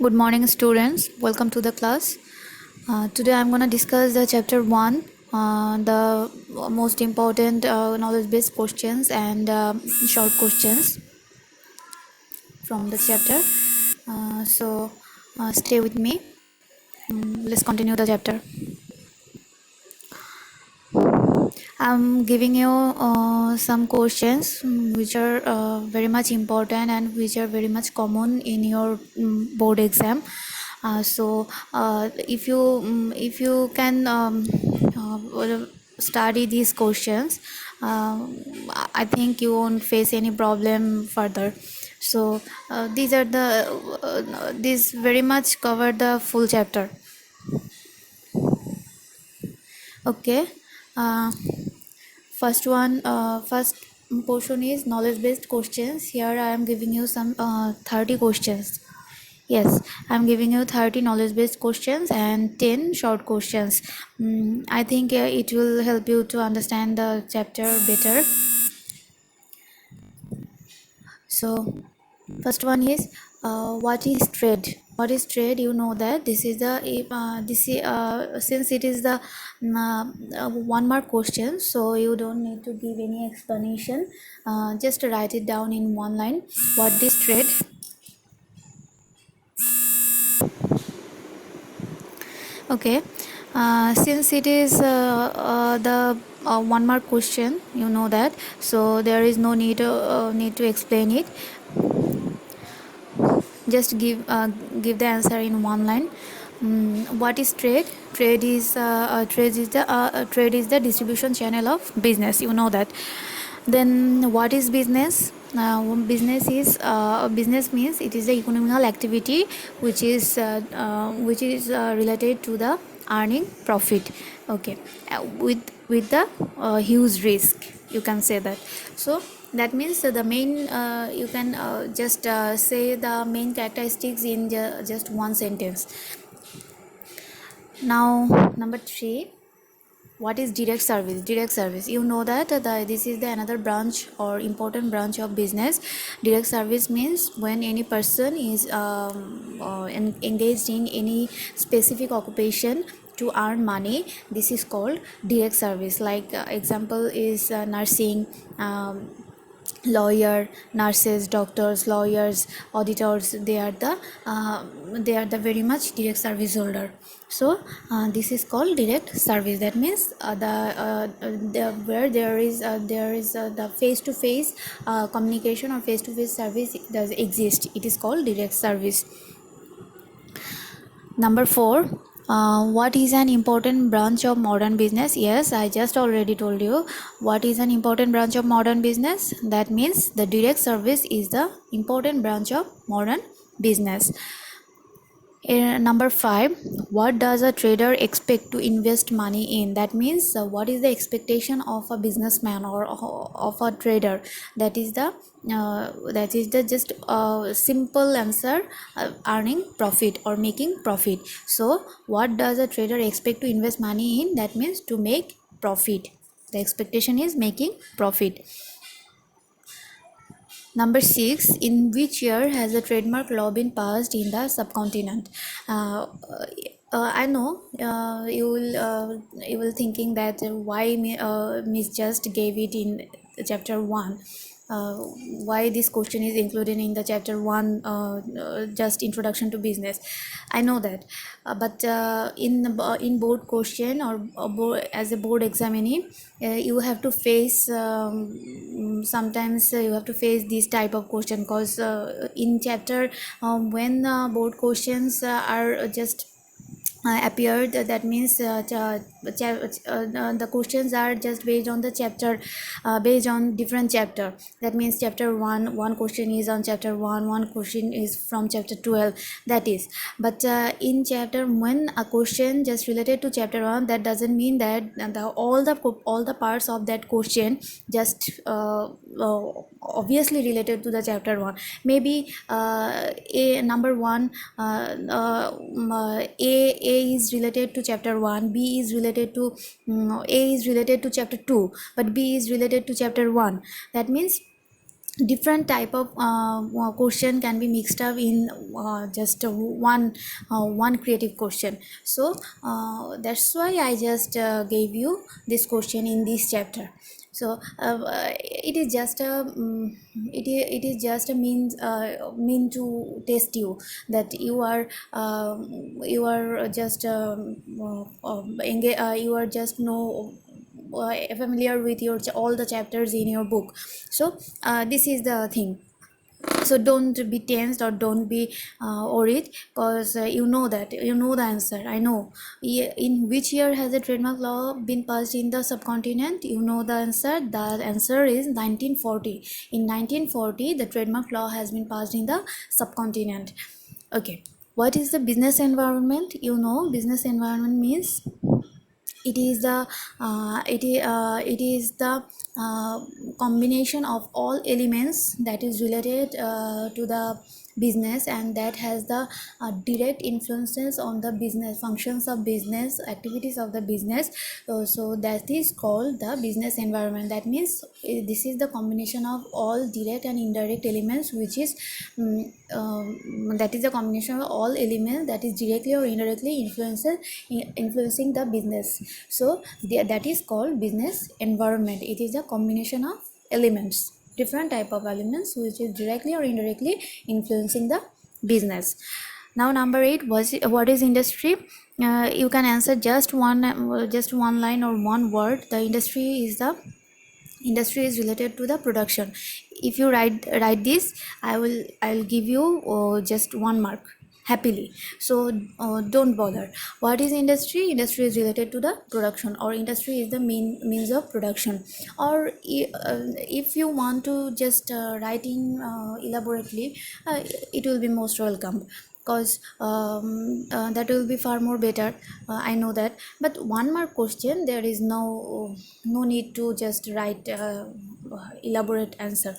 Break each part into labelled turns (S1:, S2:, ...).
S1: Good morning, students. Welcome to the class. Today I'm going to discuss the chapter 1, the most important knowledge based questions and short questions from the chapter. Stay with me. Let's continue the chapter. I'm giving you some questions which are very much important and which are very much common in your board exam. If you can study these questions, I think you won't face any problem further. These very much cover the full chapter. Okay. Uh, first portion is knowledge based questions. Here I am giving you some 30 questions. Yes, I'm giving you 30 knowledge based questions and 10 short questions. I think it will help you to understand the chapter better. So first one is what is trade? What is trade? You know that this is the since it is the 1 mark question, so you don't need to give any explanation. Just write it down in one line. What is trade? Okay. Since it is the 1 mark question, you know that, so there is no need to explain it. Just give the answer in one line. What is trade? Trade is the distribution channel of business, you know that. Then what is business? Business means it is the economical activity which is related to the earning profit. Okay. With the huge risk, you can say that. So that means the main you can just say the main characteristics in just one sentence. Now number 3, what is direct service? Direct service, you know that this is the another branch or important branch of business. Direct service means when any person is engaged in any specific occupation to earn money, this is called direct service. Like example is nursing, lawyer, nurses, doctors, lawyers, auditors. They are the very much direct service holder. So this is called direct service. That means where there is the face to face communication or face to face service does exist, it is called direct service. Number 4, what is an important branch of modern business? Yes, I just already told you what is an important branch of modern business. That means the direct service is the important branch of modern business. Number 5, what does a trader expect to invest money in? That means what is the expectation of a businessman or of a trader? That is the just simple answer, earning profit or making profit. So what does a trader expect to invest money in? That means to make profit. The expectation is making profit. Number 6, in which year has the trademark law been passed in the subcontinent? I know you will thinking that why Miss just gave it in chapter 1. Why this question is included in the chapter 1, just introduction to business. I know that, but in board question or as a board examinee, you have to face sometimes you have to face this type of question, because in chapter when board questions are just appeared, that means the questions are just based on the chapter, based on different chapter. That means chapter 1, one question is on chapter 1, one question is from chapter 12, that is. But in chapter, when a question just related to chapter 1, that doesn't mean that all the parts of that question just obviously related to the chapter 1. Maybe number 1, a is related to chapter 1, b is related to a is related to chapter 2, but b is related to chapter 1. That means different type of question can be mixed up in just one creative question. So that's why I just gave you this question in this chapter. So it is just a it is just a mean to test you, that you are just you are just know familiar with your all the chapters in your book. So this is the thing. So don't be tensed or don't be worried, because you know that you know the answer. I know. In which year has the trademark law been passed in the subcontinent? You know the answer. The answer is 1940. In 1940 the trademark law has been passed in the subcontinent. Okay, what is the business environment? You know, business environment means it is the combination of all elements that is related to the business, and that has the direct influences on the business functions of business activities of the business. So that is called the business environment. That means this is the combination of all direct and indirect elements, which is that is the combination of all elements that is directly or indirectly influencing the business. So that is called business environment. It is a combination of elements, different type of elements, which is directly or indirectly influencing the business. Now number 8, what is industry? You can answer just one line or one word. The industry is related to the production. If you write this, I'll give you just 1 mark happily. So don't bother. What is industry? Industry is related to the production, or industry is the means of production. Or if you want to just write in elaborately, it will be most welcome, because that will be far more better. I know that, but 1 mark question, there is no need to just write elaborate answer.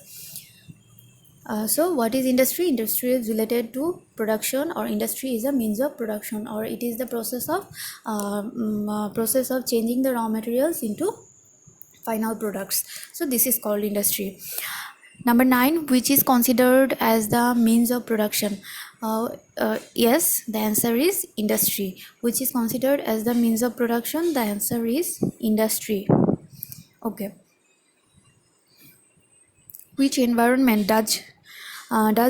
S1: So what is industry? Industry is related to production, or industry is a means of production, or it is the process of changing the raw materials into final products. So this is called industry. Number 9, which is considered as the means of production? Yes, the answer is industry. Which is considered as the means of production? The answer is industry. Okay. Which environment does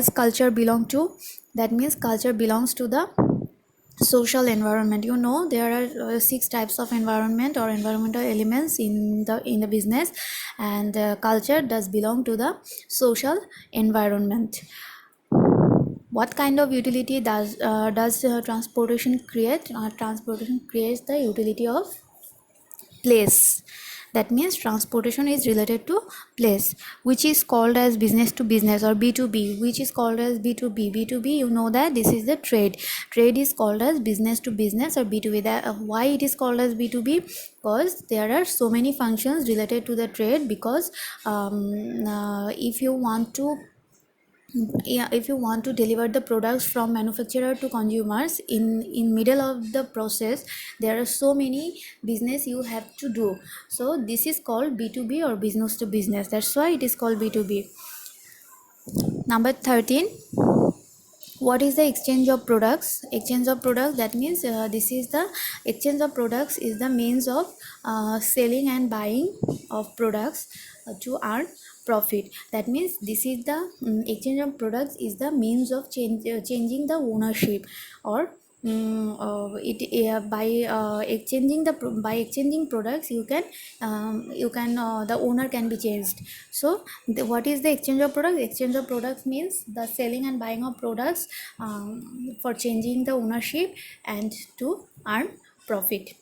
S1: culture belong to? That means culture belongs to the social environment. You know, there are 6 types of environment or environmental elements in the business, and culture does belong to the social environment. What kind of utility does transportation create? Transportation creates the utility of place. That means transportation is related to place, which is called as business to business, or B2B. Which is called as B2B. B2B, you know that this is the trade. Trade is called as business to business, or B2B. Why it is called as B2B? Because there are so many functions related to the trade. Because if you want to deliver the products from manufacturer to consumers, in middle of the process there are so many business you have to do. So this is called B2B, or business to business. That's why it is called B2B. Number 13, what is the exchange of products? Exchange of products, that means this is the exchange of products is the means of selling and buying of products to earn profit. That means this is the exchange of products is the means of changing the ownership, or by exchanging products you can the owner can be changed. So what is the exchange of products? Exchange of products means the selling and buying of products for changing the ownership and to earn profit.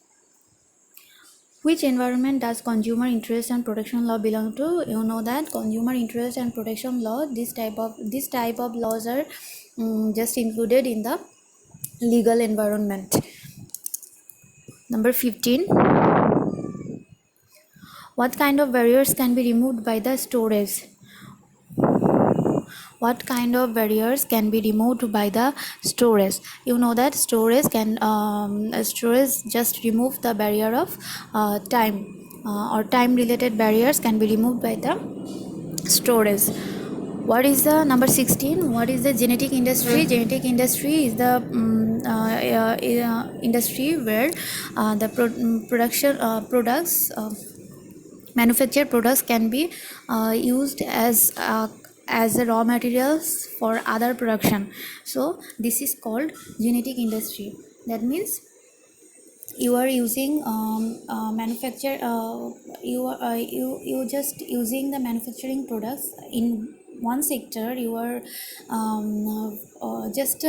S1: Which environment does consumer interest and protection law belong to? You know that consumer interest and protection law, this type of laws are just included in the legal environment. Number 15, what kind of barriers can be removed by the storage? What kind of barriers can be removed by the storage? You know that storage just remove the barrier of time, or time related barriers can be removed by the storage. What is the number 16? What is the genetic industry? Genetic industry is the industry where the production products manufactured products can be used as a raw materials for other production. So this is called genetic industry. That means you are using manufacture you just using the manufacturing products in one sector. You are just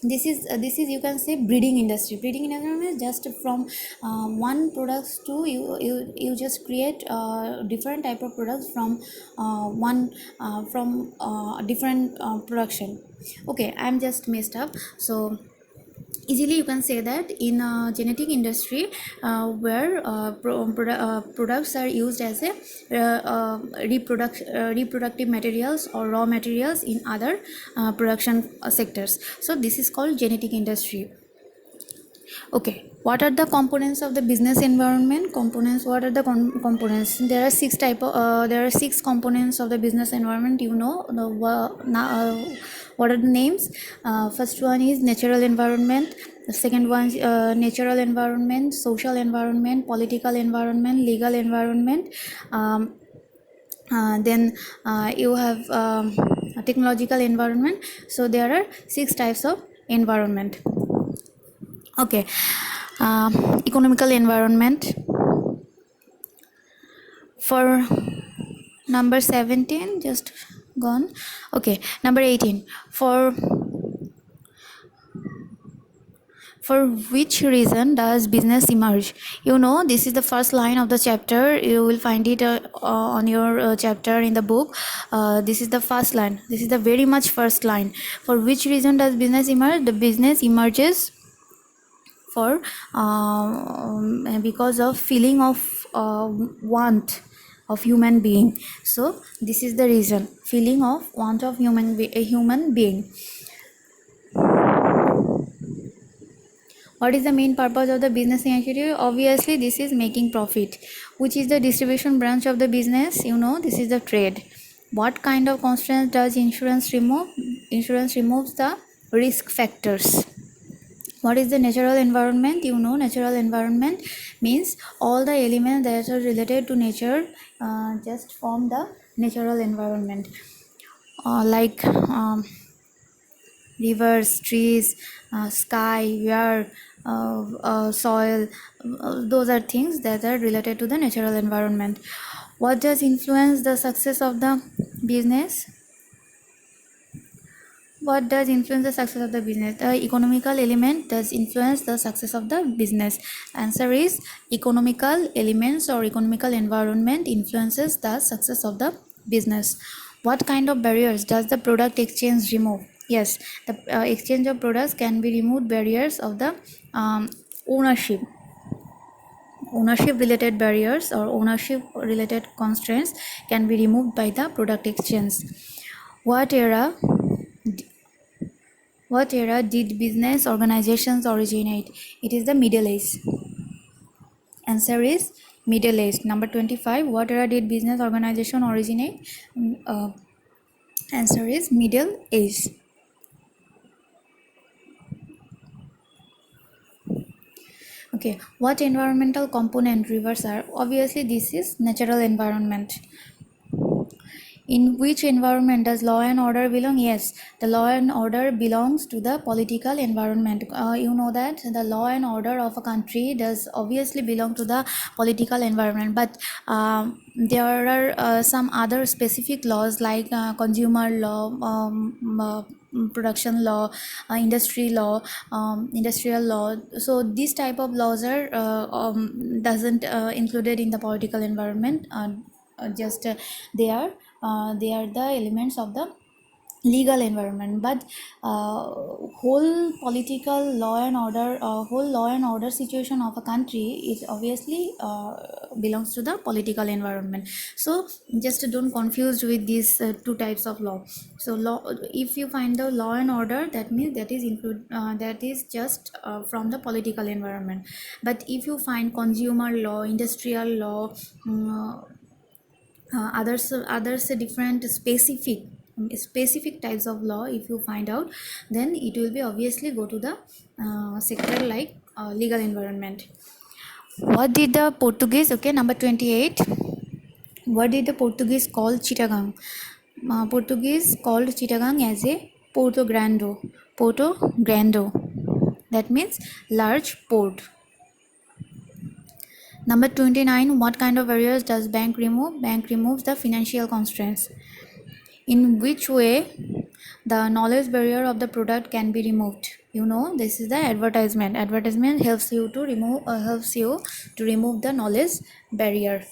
S1: this is you can say breeding industry. Breeding industry is just from one products to you just create different type of products from one from different production. Okay, I'm just messed up. So easily you can say that in genetic industry where products are used as a reproductive materials or raw materials in other production sectors. So this is called genetic industry. Okay, what are the components of the business environment? Components, what are the components? There are there are six components of the business environment. You know the what are the names? First one is natural environment. The second one is natural environment, social environment, political environment, legal environment. Then you have a technological environment. So there are six types of environment. Okay, economical environment. For number 17, just gone. Okay, number 18. For which reason does business emerge? You know, this is the first line of the chapter. You will find it on your chapter in the book. This is the first line. This is the very much first line. For which reason does business emerge? The business emerges for because of feeling of want of human being. So this is the reason, feeling of want of a human being. What is the main purpose of the business initiative? Obviously this is making profit. Which is the distribution branch of the business? You know, this is the trade. What kind of constraints does insurance remove? Insurance removes the risk factors. What is the natural environment? You know, natural environment means all the elements that are related to nature just form the natural environment, like rivers, trees, sky, air, soil. Those are things that are related to the natural environment. What does influence the success of the business? What does influence the success of the business? The economical element does influence the success of the business. Answer is economical elements or economical environment influences the success of the business. What kind of barriers does the product exchange remove? Yes, the exchange of products can be removed barriers of the ownership. Ownership related barriers or ownership related constraints can be removed by the product exchange. What era did business organizations originate? It is the Middle Age. Answer is Middle Age. Number 25. What era did business organization originate? Answer is Middle Age. Okay. What environmental component rivers are? Obviously, this is natural environment. In which environment does law and order belong? Yes, the law and order belongs to the political environment. You know that the law and order of a country does obviously belong to the political environment, but there are some other specific laws like consumer law, production law, industrial law. So these type of laws are doesn't included in the political environment. Just they are the elements of the legal environment, but whole political law and order situation of a country is obviously belongs to the political environment. So just don't confuse with these two types of law. So law, if you find the law and order, that means that is just from the political environment. But if you find consumer law, industrial law, others different specific types of law. If you find out, then it will be obviously go to the sector like legal environment. What did the Portuguese, okay, number 28, what did the Portuguese call Chittagong? Portuguese called Chittagong as a Porto Grande. Porto Grande. That means large port. Number 29, what kind of barriers does bank remove? Bank removes the financial constraints. In which way the knowledge barrier of the product can be removed? You know, this is the advertisement. Advertisement helps you to remove the knowledge barrier.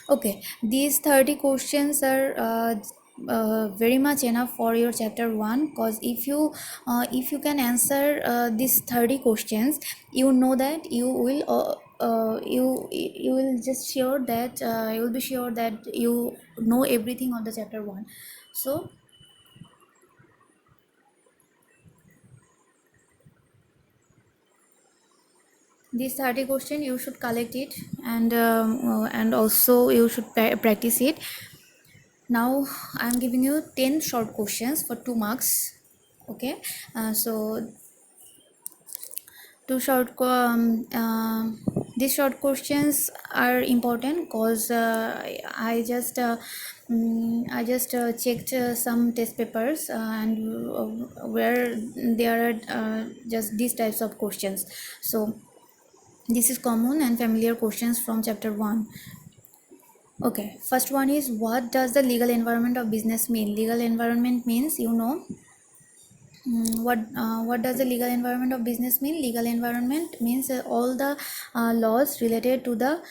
S1: Okay, these 30 questions are very much enough for your chapter 1, because if you can answer these 30 questions, you know that you will just sure that you will be sure that you know everything on the chapter 1. So these 30 question you should collect it, and also you should practice it. Now I'm giving you 10 short questions for 2 marks. Okay, so these short questions are important because I just checked some test papers and where there are just these types of questions. So this is common and familiar questions from chapter 1. Okay, first one is, what does the legal environment of business mean? Legal environment means, you know, what does the legal environment of business mean? Legal environment means all the laws related to the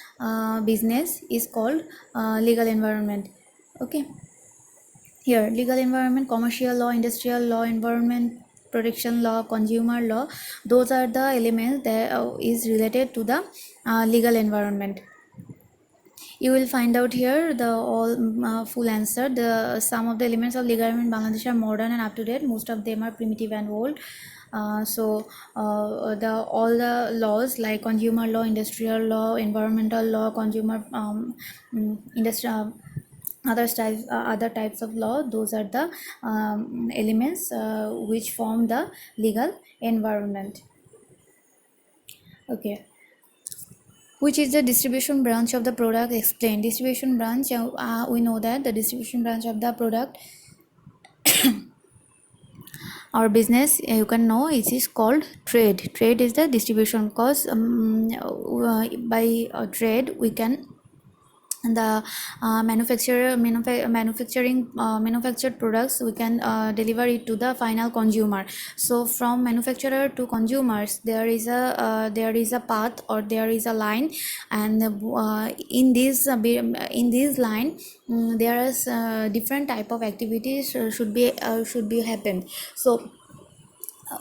S1: business is called legal environment. Okay, here legal environment: commercial law, industrial law, environment protection law, consumer law. Those are the elements that is related to the legal environment. You will find out here the all full answer. The some of the elements of legal environment in Bangladesh are modern and up to date. Most of them are primitive and old. The all the laws like consumer law, industrial law, environmental law, consumer industrial other types of law, those are the elements which form the legal environment. Okay, which is the distribution branch of the product? Explain. Distribution branch, we know that the distribution branch of the product or business, you can know it is called trade. Trade is the distribution, because by trade we can the manufactured products, we can deliver it to the final consumer. So from manufacturer to consumers, there is a path, or there is a line, and in this line there is different type of activities should be happened. So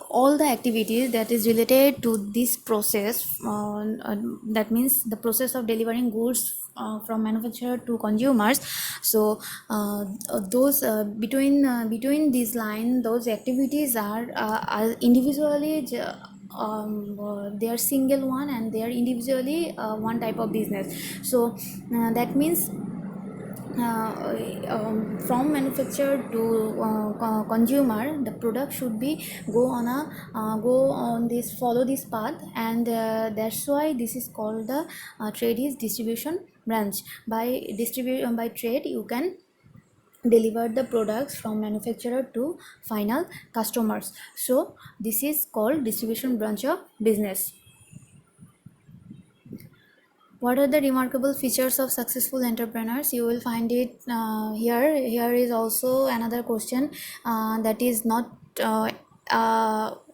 S1: all the activities that is related to this process, that means the process of delivering goods from manufacturer to consumers. So those between these line, those activities are individually they are single one, and they are individually one type of business. So that means from manufacturer to consumer, the product should be go on this, follow this path, and that's why this is called the trade is distribution branch. By trade you can deliver the products from manufacturer to final customers. So this is called distribution branch of business. What are the remarkable features of successful entrepreneurs? You will find it here is also another question that is not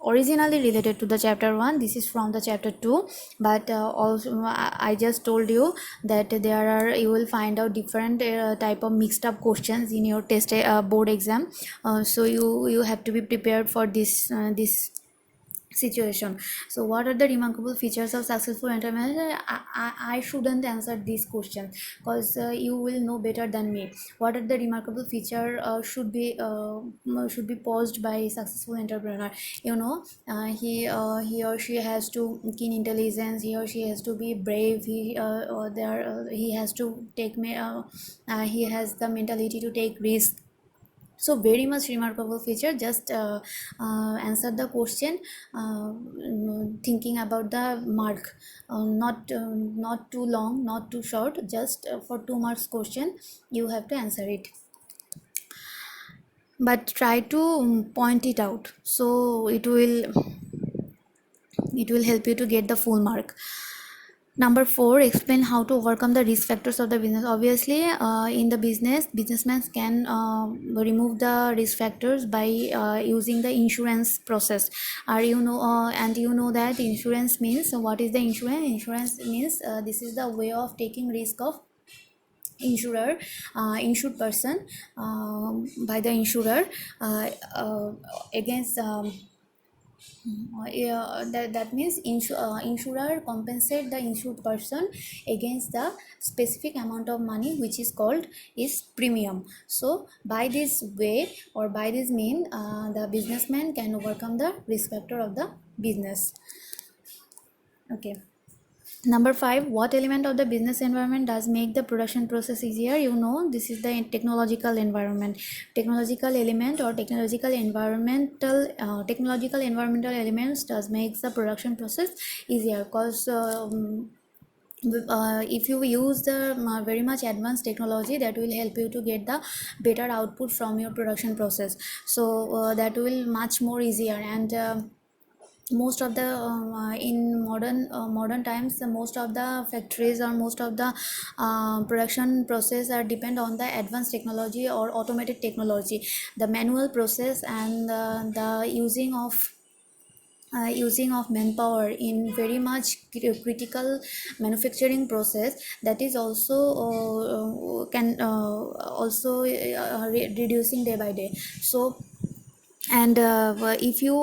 S1: originally related to the chapter 1. This is from the chapter 2, but also I just told you that you will find out different type of mixed up questions in your board exam. So you have to be prepared for this situation. So what are the remarkable features of successful entrepreneur? I shouldn't answer this question because you will know better than me. What are the remarkable feature should be posed by successful entrepreneur? You know, he or she has to keen intelligence, he or she has to be brave, he has to he has the mentality to take risk. So very much remarkable feature. Just answer the question thinking about the mark, not too long, not too short, just for 2 marks question you have to answer it, but try to point it out, so it will help you to get the full mark. Number 4, explain how to overcome the risk factors of the business. Obviously, in the businessmen can remove the risk factors by using the insurance process. Are you know and you know that insurance means, so what is the insurance? Insurance means this is the way of taking risk of insured person by the insurer uh, against yeah, that means insurer compensate the insured person against the specific amount of money which is called is premium. So by this way or by this mean the businessman can overcome the risk factor of the business. Okay. Number 5, what element of the business environment does make the production process easier? You know, this is the technological environment. Technological element or technological environmental elements does makes the production process easier, because if you use the very much advanced technology, that will help you to get the better output from your production process. So that will much more easier. And most of the in modern times, most of the factories or most of the production process are depend on the advanced technology or automated technology. The manual process and the using of manpower in very much critical manufacturing process, that is also can also reducing day by day. So and if you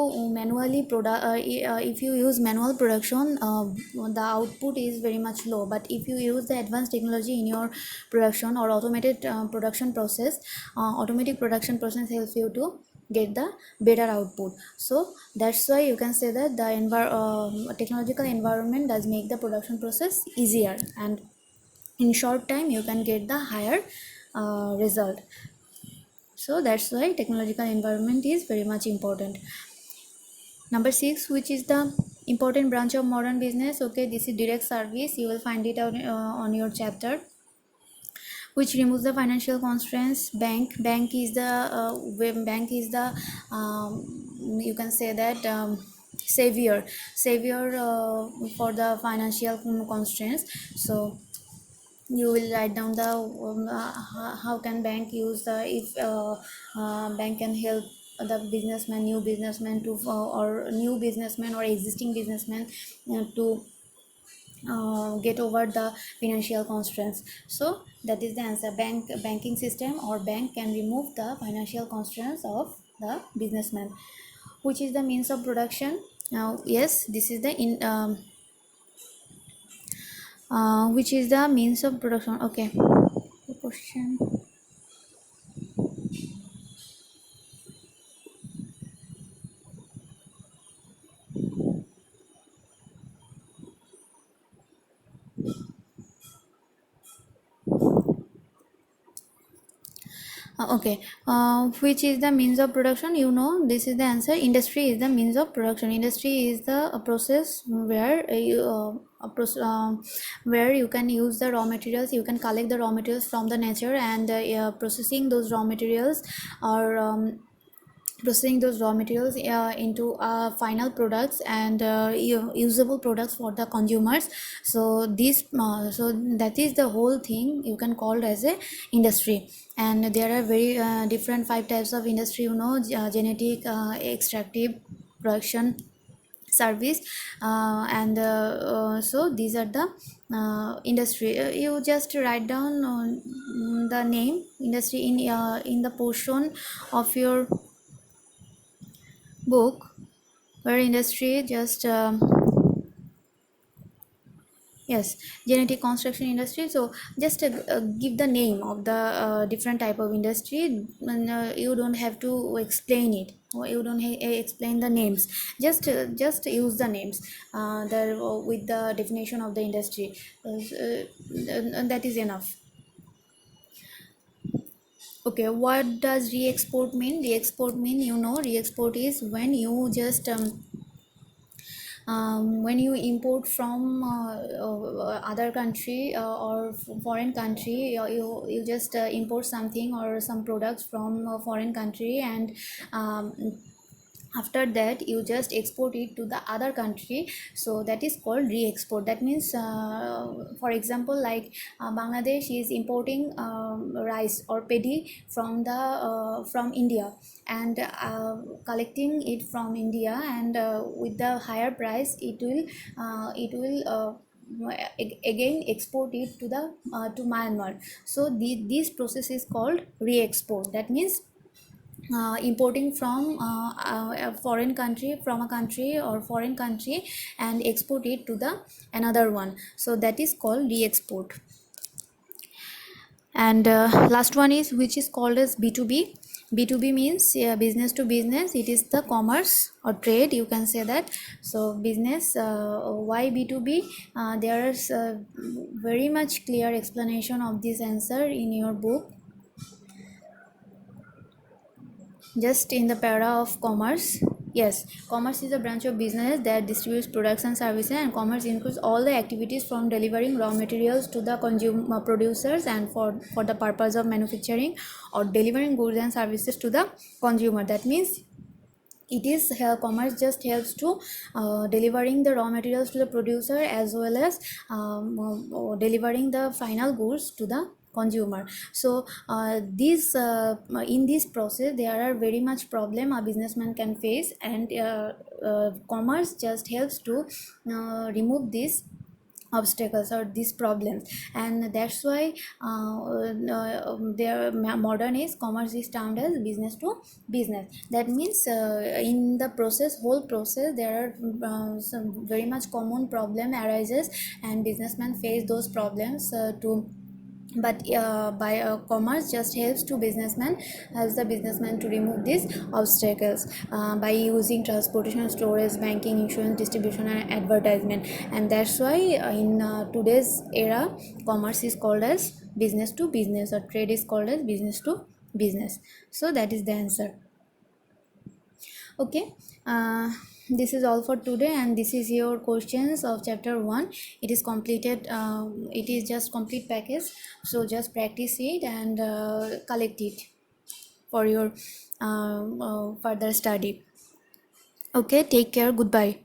S1: if you use manual production, the output is very much low. But if you use the advanced technology in your production or automated production process, automatic production process helps you to get the better output. So that's why you can say that the technological environment does make the production process easier, and in short time you can get the higher result. So that's why technological environment is very much important. Number 6, which is the important branch of modern business? Okay, this is direct service. You will find it out on your chapter. Which removes the financial constraints? Bank is the you can say that savior for the financial constraints. So you will write down the how can bank use the, if bank can help the businessman, new businessman to or new businessman or existing businessman to get over the financial constraints. So that is the answer. Banking system or bank can remove the financial constraints of the businessman. Which is the means of production? Now yes, this is the which is the means of production. Okay, the question. Okay, which is the means of production? You know, this is the answer. Industry is the means of production. Industry is the process where where you can use the raw materials, you can collect the raw materials from the nature, and processing those raw materials, or processing those raw materials into final products and usable products for the consumers. So this so that is the whole thing you can call as a industry. And there are very different 5 types of industry, you know: genetic, extractive, production, service, and so these are the industry. You just write down the name industry in the portion of your book, where industry just yes, genetic construction industry. So just give the name of the different type of industry, and you don't have to explain it, or you don't explain the names. Just use the names with the definition of the industry, and that is enough. Okay, what does re-export mean? Re-export mean, re-export is when you just when you import from other country or foreign country, you just import something or some products from a foreign country, and um, after that you just export it to the other country, so that is called re-export. That means, for example, like Bangladesh is importing rice or paddy from India, and collecting it from India, and with the higher price it will again export it to Myanmar. So this process is called re-export. That means importing from a foreign country, from a country or foreign country, and export it to the another one, so that is called re-export. And last one is, which is called as B2B. B2B means business to business. It is the commerce or trade, you can say that. So business, why B2B? There is very much clear explanation of this answer in your book, just in the para of commerce. Yes, commerce is a branch of business that distributes products and services, and commerce includes all the activities from delivering raw materials to the consumer producers, and for the purpose of manufacturing or delivering goods and services to the consumer. That means it is commerce just helps to delivering the raw materials to the producer, as well as delivering the final goods to the consumer. So this in this process there are very much problem a businessman can face, and commerce just helps to remove this obstacles or these problems. And that's why their modern is commerce is termed as business to business. That means in the process, whole process, there are some very much common problem arises, and businessmen face those problems to but by commerce just helps to businessmen, helps the businessman to remove these obstacles by using transportation, storage, banking, insurance, distribution, and advertisement. And that's why in today's era, commerce is called as business to business, or trade is called as business to business. So that is the answer. Okay, this is all for today, and this is your questions of chapter 1. It is completed, it is just complete package, so just practice it and collect it for your further study. Okay, take care, goodbye.